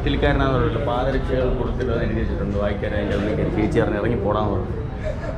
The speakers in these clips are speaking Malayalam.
തിലിക്കാരനാന്ന് പറഞ്ഞിട്ട് പാദരക്ഷകൾ കൊടുത്തിട്ട് എനിക്ക് വെച്ചിട്ടുണ്ട് വായിക്കാനായിട്ട് ചേച്ചി ഇറങ്ങി പോടാന്ന് പറഞ്ഞു.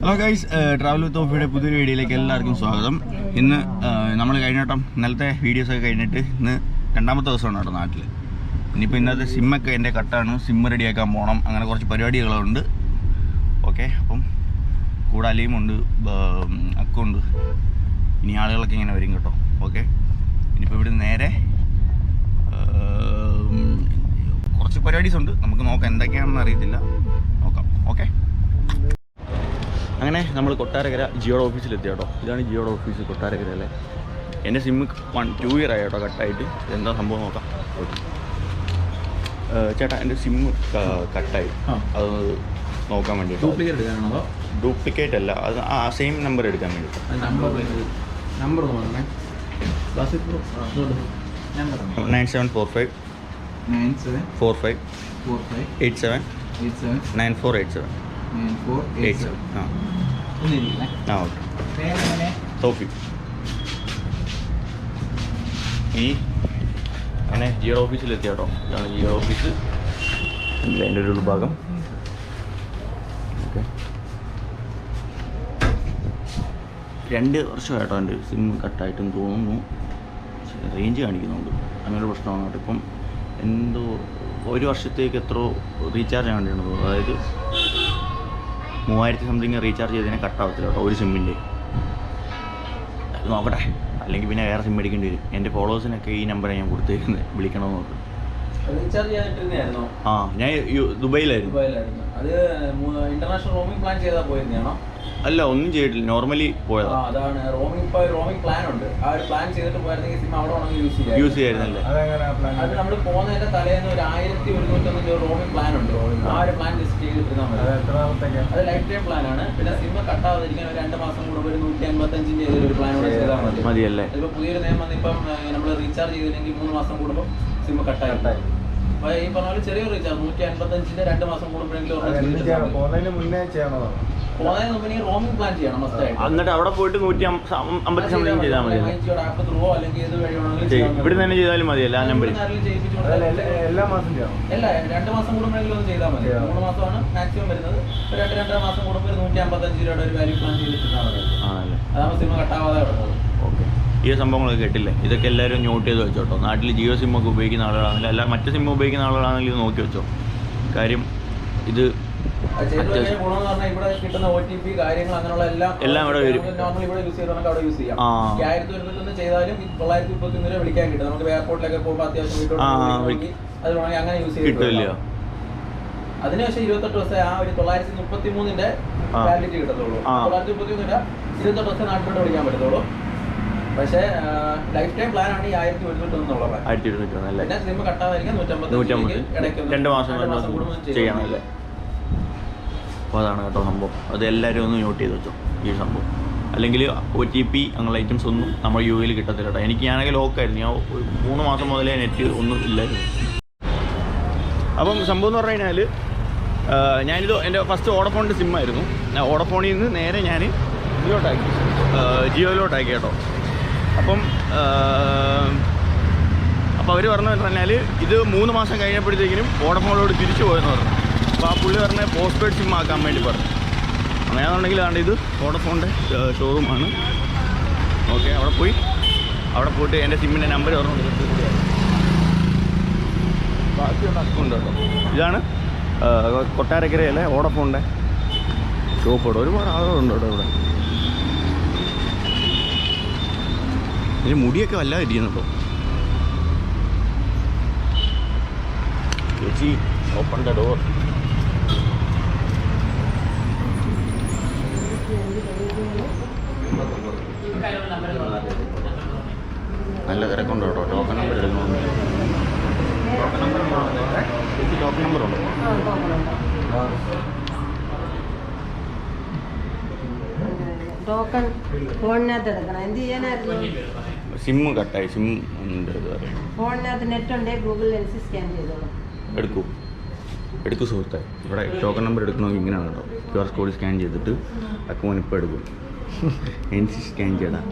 ഹലോ ഗൈസ്, ട്രാവൽ വിത്ത് ഓഫിയുടെ പുതിയൊരു വീഡിയോയിലേക്ക് എല്ലാവർക്കും സ്വാഗതം. ഇന്ന് നമ്മൾ കഴിഞ്ഞോട്ടം ഇന്നലത്തെ വീഡിയോസൊക്കെ കഴിഞ്ഞിട്ട് ഇന്ന് രണ്ടാമത്തെ ദിവസമാണ് കേട്ടോ നാട്ടിൽ. ഇനിയിപ്പോൾ ഇന്നത്തെ സിമ്മൊക്കെ എൻ്റെ കട്ടാണ്, സിമ്മ് റെഡിയാക്കാൻ പോകണം, അങ്ങനെ കുറച്ച് പരിപാടികളുണ്ട്. ഓക്കെ, അപ്പം കൂടെ അലിയുമുണ്ട്, അക്കുണ്ട്, ഇനി ആളുകളൊക്കെ ഇങ്ങനെ വരും കേട്ടോ. ഓക്കെ, ഇനിയിപ്പോൾ ഇവിടെ നേരെ കുറച്ച് പരിപാടീസ് ഉണ്ട്, നമുക്ക് നോക്കാം എന്തൊക്കെയാണെന്ന് അറിയത്തില്ല, നോക്കാം. ഓക്കെ, അങ്ങനെ നമ്മൾ കൊട്ടാരക്കര ജിയോയുടെ ഓഫീസിലെത്തി കേട്ടോ. ഇതാണ് ജിയോയുടെ ഓഫീസ് കൊട്ടാരക്കരയിലെ. എൻ്റെ സിമ്മ് 2 ഇയർ ആയി കേട്ടോ കട്ടായിട്ട്. എന്താ സംഭവം നോക്കാം. ഓക്കെ ചേട്ടാ, എൻ്റെ സിമ്മ് കട്ടായി, അത് നോക്കാൻ വേണ്ടിയിട്ട്. ഡ്യൂപ്ലിക്കേറ്റ് അല്ല, അത് സെയിം നമ്പർ എടുക്കാൻ വേണ്ടിയിട്ട്. നമ്പർ 9745 87 9487. സോഫി ഈ അങ്ങനെ ജിയോ ഓഫീസിലെത്തി കേട്ടോ. ഇതാണ് ജിയോ ഓഫീസ്, അതിൻ്റെ ഒരു ഉൾഭാഗം. ഓക്കെ, 2 വർഷമായിട്ടോ എൻ്റെ സിം കട്ടായിട്ടും തോന്നുന്നു. റേഞ്ച് കാണിക്കുന്നുണ്ട്, അങ്ങനൊരു പ്രശ്നമാണ് കേട്ടോ. ഇപ്പം എന്തോ 1 വർഷത്തേക്ക് എത്രയോ റീചാർജ് ആവേണ്ടിയുണ്ടോ, അതായത് 3000 സംതിങ് റീചാർജ് ചെയ്തതിനെ കട്ടാവത്തില്ല കേട്ടോ ഒരു സിമ്മിൻ്റെ. അത് നോക്കട്ടെ, അല്ലെങ്കിൽ പിന്നെ വേറെ സിം മേടിക്കേണ്ടി വരും. എൻ്റെ ഫോളോവേഴ്സിനൊക്കെ ഈ നമ്പറാണ് ഞാൻ കൊടുത്തേക്കുന്നത്, വിളിക്കണമെന്ന് നോക്കും. ആ, ഞാൻ ദുബൈയിലായിരുന്നു. ഇന്റർനാഷണൽ റോമിംഗ് പ്ലാൻ ചെയ്താൽ പോയിരുന്നാണോ? അല്ല, ഒന്നും ചെയ്തിട്ടില്ല, നോർമലി പോയതാ. അതാണ് റോമിംഗ് പ്ലാൻ ഉണ്ട്. ആ ഒരു പ്ലാൻ ചെയ്തിട്ട് പോയിരുന്നെങ്കിൽ സിം അവിടെ യൂസ് ചെയ്യായിരുന്നല്ലേ. അത് നമ്മൾ പോകുന്നതിന്റെ തലേന്ന് ഒരു 1195 റോമിംഗ് പ്ലാൻ ഉണ്ട്. ആ ഒരു പ്ലാൻ ലിസ്റ്റ് ചെയ്തിട്ടിരുന്നാൽ മതി. അത് ലൈഫ് ടൈം പ്ലാൻ ആണ്. പിന്നെ സിം കട്ടാവാതിരിക്കാൻ ഒരു 2 മാസം കൂടെ ഒരു 155 ഒരു പ്ലാൻ കൂടെ ചെയ്താൽ മതി. മതിയല്ലേ? ഇപ്പൊ പുതിയൊരു നിയമം വന്ന് ഇപ്പം നമ്മൾ റീചാർജ് ചെയ്തില്ലെങ്കിൽ 3 മാസം കൂടുമ്പോൾ സിം കട്ടായി. അപ്പൊ ഈ പറഞ്ഞ പോലെ ചെറിയൊരു റീചാർജ് 155 2 മാസം കൂടുമ്പോഴെങ്കിലും റോമിംഗ് പ്ലാൻ ചെയ്യണം. എന്നിട്ട് അവിടെ പോയിട്ട് 150 സംതിങ് ചെയ്താൽ മതി. ഇവിടെ തന്നെ ചെയ്താലും മതിയല്ല ആ നമ്പർ. എല്ലാ മാസം ചെയ്യണം. അല്ല, 2 മാസം കൂടുമ്പോഴെങ്കിലും ഒന്ന് ചെയ്താൽ മതി. 3 മാസമാണ് മാക്സിമം വരുന്നത്. 2 മാസം കൂടുമ്പോൾ 155 രൂപയുടെ ഒരു വാല്യൂ പ്ലാൻ ചെയ്തിട്ടുണ്ടാൽ മതി. അതാണ് സിം കട്ടാവാതെ കിടക്കുന്നത്. ഓക്കെ, ഈ സംഭവങ്ങളൊക്കെ കേട്ടില്ലേ? ഇതൊക്കെ എല്ലാവരും നോട്ട് ചെയ്ത് വെച്ചോട്ടോ. നാട്ടിൽ ജിയോ സിമ്മൊക്കെ ഉപയോഗിക്കുന്ന ആളുകളാണെങ്കിലും അല്ല മറ്റ് സിം ഉപയോഗിക്കുന്ന ആളുകളാണെങ്കിലും ഇത് നോക്കി വെച്ചോ. കാര്യം ഇത് ഇവിടെ കിട്ടുന്ന OTP കാര്യങ്ങൾ അങ്ങനെയുള്ള എല്ലാം ഇവിടെ വരും. നോർമലി ഇവിടെ യൂസ് ചെയ്യണമെങ്കിൽ അവിടെ യൂസ് ചെയ്യാം. 1021 ചെയ്താലും 931 വിളിക്കാൻ കിട്ടും. നമുക്ക് എയർപോർട്ടിലൊക്കെ പോകുമ്പോൾ അത്യാവശ്യം വീട്ടിലോട്ട് അത് വേണമെങ്കിൽ അങ്ങനെ യൂസ് ചെയ്തിട്ടില്ല. അതിനുശേഷം 28 ദിവസം ആ ഒരു 933 വാലിഡിറ്റി കിട്ടത്തുള്ളൂ. 933 28 ദിവസം നാട്ടിലോട്ട് വിളിക്കാൻ പറ്റത്തുള്ളൂ. പക്ഷേ ലൈഫ് ടൈം പ്ലാൻ ആണ് ഈ 1121. പിന്നെ സിം കട്ടാവാതിരിക്കാൻ 150 ഇടയ്ക്ക് 2 മാസം ചെയ്യണമല്ലേ. അപ്പോൾ അതാണ് കേട്ടോ സംഭവം. അത് എല്ലാവരും ഒന്ന് നോട്ട് ചെയ്ത് വെച്ചോ ഈ സംഭവം. അല്ലെങ്കിൽ OTP അങ്ങനെയുള്ള ഐറ്റംസ് ഒന്നും നമ്മൾ UAE കിട്ടത്തില്ല കേട്ടോ. ഞാനൊക്കെ ലോക്കായിരുന്നു. ഞാൻ 3 മാസം മുതലേ നെറ്റ് ഒന്നും ഇല്ലായിരുന്നു. അപ്പം സംഭവം എന്ന് പറഞ്ഞു കഴിഞ്ഞാൽ ഞാനിത് എൻ്റെ ഫസ്റ്റ് വോഡഫോണിൻ്റെ സിമ്മായിരുന്നു. ഞാൻ വോഡഫോണിൽ നിന്ന് നേരെ ഞാൻ ജിയോയിലോട്ടാക്കി കേട്ടോ. അപ്പം അവർ പറഞ്ഞു പറഞ്ഞാൽ ഇത് 3 മാസം കഴിഞ്ഞപ്പോഴത്തേക്കിനും വോഡഫോണിലോട്ട് തിരിച്ചു പോയെന്ന് പറഞ്ഞു. അപ്പോൾ ആ പുള്ളി പറഞ്ഞ പോസ്റ്റ് പെയ്ഡ് സിം ആക്കാൻ വേണ്ടി പറഞ്ഞു. അങ്ങനെയാണെന്നുണ്ടെങ്കിൽ അതാണ്ട് ഇത് വോഡഫോണിൻ്റെ ഷോറൂമാണ്. ഓക്കെ, അവിടെ പോയിട്ട് എൻ്റെ സിമ്മിൻ്റെ നമ്പർ പറഞ്ഞു. ബാക്കിയുള്ള അക്കൗണ്ട് കേട്ടോ. ഇതാണ് കൊട്ടാരക്കരയിലെ വോഡഫോണിൻ്റെ ഷോപ്പ് കേട്ടോ. ഒരുപാട് ആളുകളുണ്ട് കേട്ടോ ഇവിടെ. ഇതിന് മുടിയൊക്കെ വല്ലാതെ ഇരിക്കുന്നുണ്ടോ ചേച്ചി? Open the door. നല്ല തിരക്കുണ്ട് കേട്ടോ. ടോക്കൺ നമ്പർ എടുക്കണമെന്ന്. ടോക്കൺ നമ്പർ ഉണ്ടോ? ടോക്കൺ ഫോണിനകത്ത് എടുക്കണം. എന്ത് ചെയ്യാനായിരുന്നു? സിമ്മ് കട്ടായി. സിം ഉണ്ട്. ഫോണിനകത്ത് നെറ്റ് ഉണ്ട്. ഗൂഗിൾ ലെൻസ് സ്കാൻ ചെയ്തോളൂ. എടുക്കൂ സുഹൃത്തെ. ഇവിടെ ടോക്കൺ നമ്പർ എടുക്കണമെങ്കിൽ ഇങ്ങനെയാണ് കേട്ടോ. QR കോഡ് സ്കാൻ ചെയ്തിട്ട് അക്കൗണ്ട് ഇപ്പോൾ എടുക്കും. ലെൻസ് സ്കാൻ ചെയ്താൽ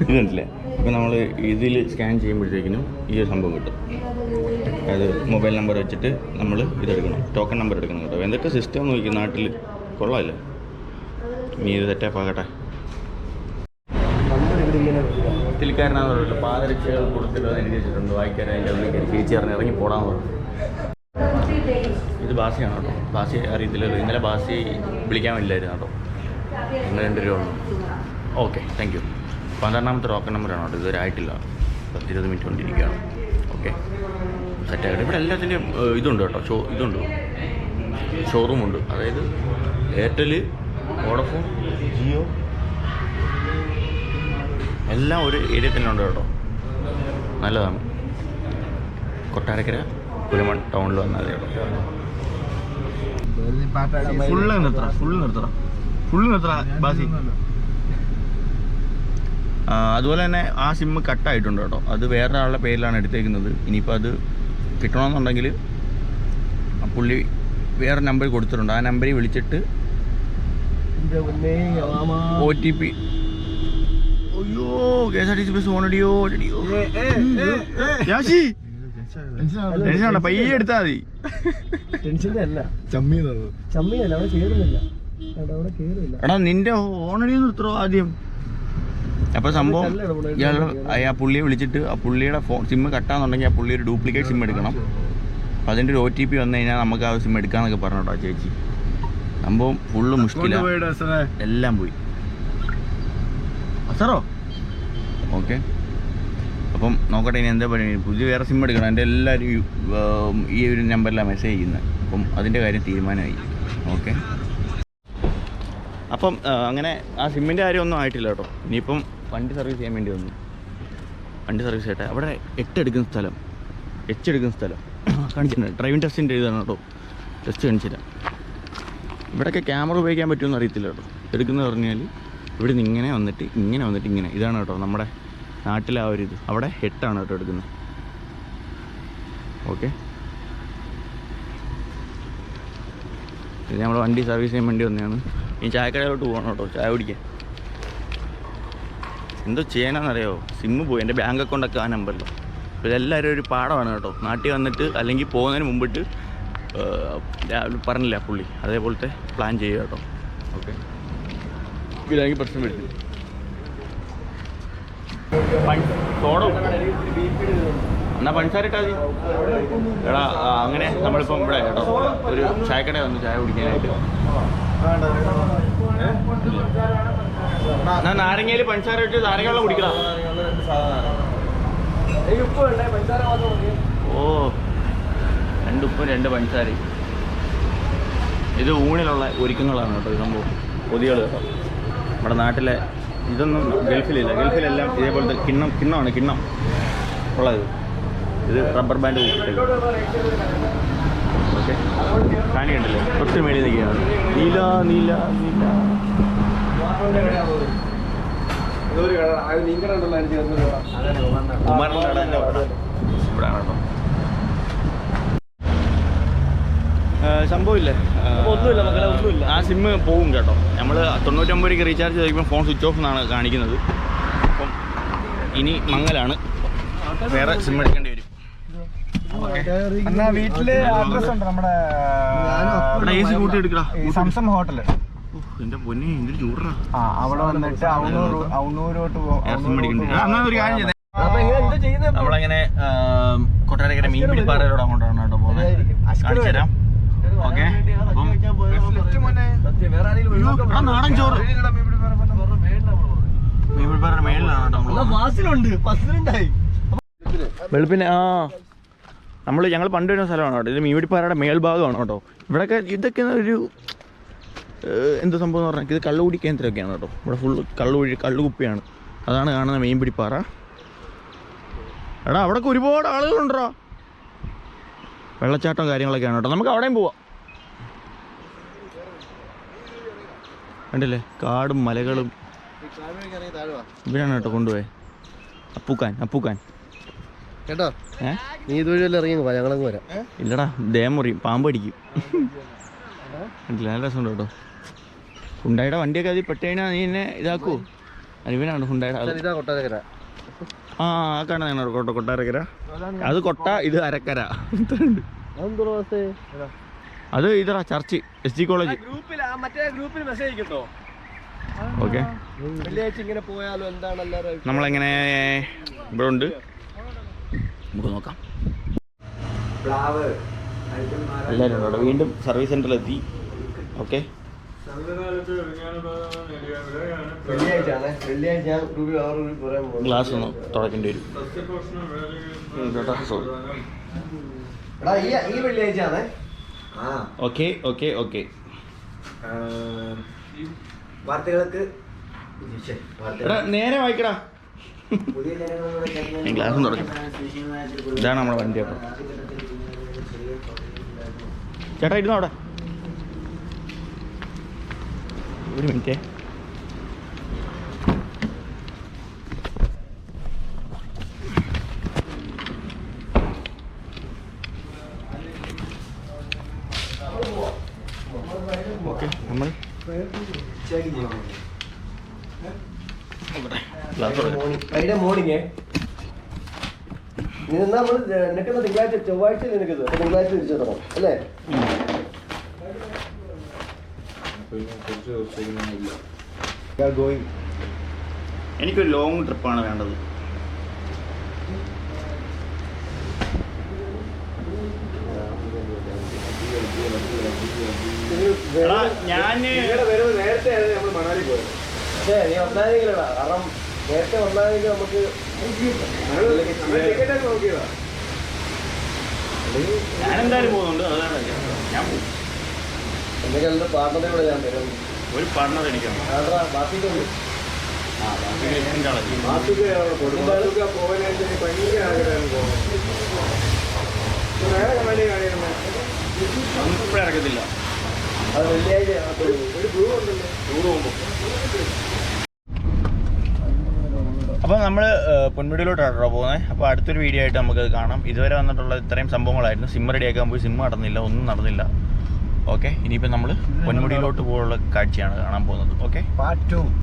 ഇത് കണ്ടില്ലേ? ഇപ്പം നമ്മൾ ഇതിൽ സ്കാൻ ചെയ്യുമ്പോഴത്തേക്കിനും ഈ ഒരു സംഭവം കിട്ടും. അതായത് മൊബൈൽ നമ്പർ വെച്ചിട്ട് നമ്മൾ ഇതെടുക്കണം, ടോക്കൺ നമ്പർ എടുക്കണം കേട്ടോ. എന്തൊക്കെ സിസ്റ്റം നോക്കി നാട്ടിൽ കൊള്ളാമല്ലോ. ഇനി ഇത് തെറ്റാപ്പാകട്ടെ. തിൽക്കാരനാന്ന് പറഞ്ഞിട്ട് പാദരക്ഷകൾ കൊടുത്തിട്ട് എഴുതി വെച്ചിട്ടുണ്ട്. വായിക്കാനായിട്ട് അതിലേക്ക് ചേച്ചി പറഞ്ഞ് ഇറങ്ങി പോടാന്ന് പറഞ്ഞു. ഇത് ബാസിയാണ് കേട്ടോ. ബാസി അറിയത്തില്ലല്ലോ. ഇന്നലെ ബാസി വിളിക്കാൻ പറ്റില്ലായിരുന്നു കേട്ടോ. നിങ്ങൾ 2 രൂപ ഉള്ളൂ. Okay, thank you. 12ാമത്തെ ടോക്കൺ നമ്പറാണ് കേട്ടോ. ഇതുവരെ ആയിട്ടില്ല. 10-20 മിനിറ്റ് കൊണ്ടിരിക്കുകയാണ്. ഓക്കെ, സെറ്റായിട്ട് ഇവിടെ എല്ലാത്തിൻ്റെയും ഇതുണ്ട് കേട്ടോ. ഇതുണ്ട്, ഷോറൂമുണ്ട്. അതായത് എയർടെൽ, വോഡഫോൺ, ജിയോ എല്ലാം ഒരു ഏരിയ തന്നെ ഉണ്ട് കേട്ടോ. നല്ലതാണ്. കൊട്ടാരക്കര പുലമൺ ടൗണിൽ വന്നാൽ കേട്ടോ. ഫുള്ള് നിർത്തറ ബാസി. അതുപോലെ തന്നെ ആ സിമ്മ് കട്ടായിട്ടുണ്ട് കേട്ടോ. അത് വേറൊരാളുടെ പേരിലാണ് എടുത്തേക്കുന്നത്. ഇനിയിപ്പോൾ അത് കിട്ടണമെന്നുണ്ടെങ്കിൽ പുള്ളി വേറെ നമ്പർ കൊടുത്തിട്ടുണ്ട്. ആ നമ്പറിൽ വിളിച്ചിട്ട് OTP. അയ്യോ, KSRTC ബസ് ഓണടിയോ ടെൻഷനാണ്. പയ്യെ എടുത്താൽ മതി. എടാ നിന്റെ ഓണടി നിർത്തോ ആദ്യം. അപ്പോൾ സംഭവം ആ പുള്ളിയെ വിളിച്ചിട്ട് ആ പുള്ളിയുടെ സിമ്മ് കട്ടാന്നുണ്ടെങ്കിൽ ആ പുള്ളി ഒരു ഡ്യൂപ്ലിക്കേറ്റ് സിം എടുക്കണം. അപ്പോൾ അതിൻ്റെ ഒരു OTP വന്നു കഴിഞ്ഞാൽ നമുക്ക് ആ സിം എടുക്കാമെന്നൊക്കെ പറഞ്ഞോട്ടോ ചേച്ചി. സംഭവം ഫുള്ള് മുഷ്കില, എല്ലാം പോയി. സാറോ ഓക്കെ, അപ്പം നോക്കട്ടെ ഇനി എന്താ പറയുക. പുതിയ വേറെ സിം എടുക്കണം. എൻ്റെ എല്ലാവരും ഈ ഒരു നമ്പറിലാണ് മെസ്സേജ് ചെയ്യുന്നത്. അപ്പം അതിൻ്റെ കാര്യം തീരുമാനമായി. ഓക്കെ, അപ്പം അങ്ങനെ ആ സിമ്മിൻ്റെ കാര്യമൊന്നും ആയിട്ടില്ല കേട്ടോ. ഇനിയിപ്പം വണ്ടി സർവീസ് ചെയ്യാൻ വേണ്ടി വന്നു. വണ്ടി സർവീസ് ചെയ്യട്ടെ. അവിടെ 8 എടുക്കുന്ന സ്ഥലം കാണിച്ചിട്ടുണ്ട്. ഡ്രൈവിംഗ് ടെസ്റ്റിൻ്റെ എഴുതാണ് കേട്ടോ. ടെസ്റ്റ് കാണിച്ചില്ല. ഇവിടെയൊക്കെ ക്യാമറ ഉപയോഗിക്കാൻ പറ്റുമെന്ന് അറിയത്തില്ല കേട്ടോ. എടുക്കുന്നത് പറഞ്ഞാൽ ഇവിടെ നിന്ന് ഇങ്ങനെ വന്നിട്ട് ഇങ്ങനെ ഇതാണ് കേട്ടോ നമ്മുടെ നാട്ടിലെ ആ ഒരു ഇത്. അവിടെ 8 ആണ് കേട്ടോ എടുക്കുന്നത്. ഓക്കെ, ഇത് നമ്മൾ വണ്ടി സർവീസ് ചെയ്യാൻ വേണ്ടി വന്നതാണ്. ഇനി ചായക്കടയിലോട്ട് പോകണം കേട്ടോ, ചായ കുടിക്കാൻ. എന്തോ ചെയ്യണമെന്നറിയോ, സിമ്മ് പോയി. എൻ്റെ ബാങ്ക് അക്കൗണ്ടൊക്കെ ആ നമ്പറിലോ. അപ്പോൾ ഇതെല്ലാവരും ഒരു പാഠമാണ് കേട്ടോ. നാട്ടിൽ വന്നിട്ട് അല്ലെങ്കിൽ പോകുന്നതിന് മുമ്പിട്ട് പറഞ്ഞില്ല പുള്ളി, അതേപോലത്തെ പ്ലാൻ ചെയ്യുക കേട്ടോ. ഓക്കെ, ഇതാണെങ്കിൽ പ്രശ്നം വരും. എന്നാൽ പഞ്ചസാര ഇട്ടാൽ മതി. എടാ അങ്ങനെ നമ്മളിപ്പം ഇവിടെ കേട്ടോ ഒരു ചായക്കട വന്നു ചായ കുടിക്കാനായിട്ട്. ഞാൻ നാരങ്ങയിൽ പഞ്ചസാര ഇട്ട് നാരങ്ങ വെള്ളം കുടിക്കണം. ഓ, 2 ഉപ്പും 2 പഞ്ചസാരയും. ഇത് ഊണിലുള്ള ഒരുക്കങ്ങളാണ് കേട്ടോ. ഇത് സംഭവം പൊതികൾ കേട്ടോ. നമ്മുടെ നാട്ടിലെ ഇതൊന്നും ഗൾഫിലില്ല. ഗൾഫിലെല്ലാം ഇതേപോലത്തെ കിണ്ണം ഉള്ളത്. ഇത് റബ്ബർ ബാൻഡ് വെച്ചിട്ട്. ഓക്കെ, കാനി ഉണ്ടല്ലോ തൊട്ട് മേടി നിൽക്കുകയാണ്. നീല കുമാരൻ്റെ കട തന്നെ ഇവിടെയാണ് കേട്ടോ. സംഭവമില്ലേ, ഒന്നുമില്ല. ആ സിമ്മ് പോവും കേട്ടോ. നമ്മൾ 99 രൂപയ്ക്ക് റീചാർജ് ചെയ്തിരിക്കുമ്പോൾ ഫോൺ സ്വിച്ച് ഓഫ് എന്നാണ് കാണിക്കുന്നത്. അപ്പം ഇനി മങ്ങലാണ്, വേറെ സിം എടുക്കേണ്ടി വരും. വീട്ടില് അഡ്രസ് ഉണ്ട് നമ്മുടെ AC കൂട്ടി എടുക്കടാ. Zamzam hotel. എന്റെ പൊന്നെ എന്തൊരു ചൂടാ. അവിടെ വന്നിട്ട് ഔണൂരോട്ട് ഒരു കാര്യം ചെയ്തേ. നമ്മളങ്ങനെ കൊട്ടാരക്കര മീൻപിടിപ്പാറയിലൂടെ അങ്ങോട്ടാണ് കേട്ടോ പോകുന്നത്. കാണിച്ചു തരാം. ഓക്കെ, അപ്പം നാടൻ ചോറ് മീൻപിടിപ്പാറയുടെ മേളിലാണ് കേട്ടോ. വെളുപ്പിനെ ഞങ്ങൾ പണ്ട് വരുന്ന സ്ഥലമാണ് കേട്ടോ. ഇത് മീൻപിടിപ്പാറയുടെ മേൽഭാഗമാണ് കേട്ടോ. ഇവിടെയൊക്കെ ഇതൊക്കെ ഒരു എന്ത് സംഭവം എന്ന് പറഞ്ഞാൽ ഇത് കള്ളുകുടി കേന്ദ്രമൊക്കെയാണ് കേട്ടോ. ഇവിടെ ഫുള്ള് കള്ളുകുപ്പിയാണ്. അതാണ് കാണുന്ന മീൻപിടിപ്പാറ. എടാ അവിടെയൊക്കെ ഒരുപാട് ആളുകളുണ്ടോ. വെള്ളച്ചാട്ടം കാര്യങ്ങളൊക്കെയാണ് കേട്ടോ. നമുക്ക് അവിടെയും പോവാം. കണ്ടില്ലേ, കാടും മലകളും. ഇവിടെയാണ് കേട്ടോ കൊണ്ടുപോയി അപ്പൂക്കാൻ കേട്ടോ. നീ ഇതുവഴി ഇറങ്ങി ഞങ്ങളങ്ങ് വരാം. ഇല്ലടാ, ദേഹം മുറിയും, പാമ്പ് അടിക്കും. കണ്ടില്ല, നല്ല രസമുണ്ട് കേട്ടോ. ഹുണ്ടായുടെ വണ്ടിയൊക്കെ അതിൽ പെട്ടുകഴിഞ്ഞാൽ നീ എന്നെ ഇതാക്കൂ. അനിവനാണ് ഹുണ്ടായുടെ. ഇതാ കൊട്ടാരക്കര. ആ കാണാൻ കൊട്ടാരക്കര. അത് കൊട്ട, ഇത് അരക്കര. അത് ഇതാ ചർച്ച് SG കോളേജ്. ഓക്കെ, ഇങ്ങനെ പോയാലും എന്താണ് എല്ലാവരും നമ്മളെങ്ങനെ ഇവിടെ ഉണ്ട്, നമുക്ക് നോക്കാം. എല്ലാവരും ഉണ്ട് അവിടെ. വീണ്ടും സർവീസ് സെൻ്ററിലെത്തി. ഓക്കെ, ഗ്ലാസ് ഒന്ന് തുടക്കേണ്ടി വരും. ഈ വെള്ളിയാഴ്ച ഓക്കെ ഓക്കെ ഓക്കെ. വാർത്തകൾക്ക് എടാ നേരെ വായിക്കടാ. ഗ്ലാസും തുടക്കണം. ഇതാണ് നമ്മുടെ വണ്ടി. അപ്പം ചേട്ടാ ഇരുന്നോ അവിടെ ഒരു മിനിറ്റ്. ഓക്കെ, നമ്മൾ ഫ്രൈഡേ മോർണിംഗ് നമ്മൾ നിൽക്കുന്ന തിങ്കളാഴ്ച ചൊവ്വാഴ്ച നിൽക്കുന്നത്. അപ്പൊ തിങ്കളാഴ്ച തിരിച്ചു തരണം അല്ലേ? എനിക്കൊരു ലോങ് ട്രിപ്പാണ് വേണ്ടത്. ഞാൻ നേരത്തെ നമ്മൾ മണാലി പോയത്. പക്ഷേ നീ വന്നാലെങ്കിലടാ, കാരണം നേരത്തെ വന്നാലെങ്കിൽ നമുക്ക് ടിക്കറ്റ് നോക്കിയതാ. ഞാനെന്തായാലും പോകുന്നുണ്ട്. അതാണ് ഞാൻ പോകും. എന്തെങ്കിലും പാർട്ണറെ കൂടെ ഞാൻ തരും. ഒരു പാർട്ണർ എനിക്കാണ്. ബാക്കിക്കുണ്ട്. ഭയങ്കര ആഗ്രഹം പോകും. വേറെ കണ്ണാടി കാണിയിരുന്നേ ഇപ്പോഴും ഇറക്കത്തില്ല. അത് വെള്ളിയാഴ്ച ഒരു ബ്ലൂ ഉണ്ടല്ലോ, ടൂർ പോകുമ്പോൾ. അപ്പോൾ നമ്മൾ പൊന്മുടിയിലോട്ടാണോ പോകുന്നത്. അപ്പോൾ അടുത്തൊരു വീഡിയോ ആയിട്ട് നമുക്കത് കാണാം. ഇതുവരെ വന്നിട്ടുള്ള ഇത്രയും സംഭവങ്ങളായിരുന്നു. സിം റെഡിയാക്കാൻ പോയി, സിം നടന്നില്ല, ഒന്നും നടന്നില്ല. ഓക്കെ, ഇനിയിപ്പോൾ നമ്മൾ പൊന്മുടിയിലോട്ട് പോകാനുള്ള കാഴ്ചയാണ് കാണാൻ പോകുന്നത്. Okay, part 2.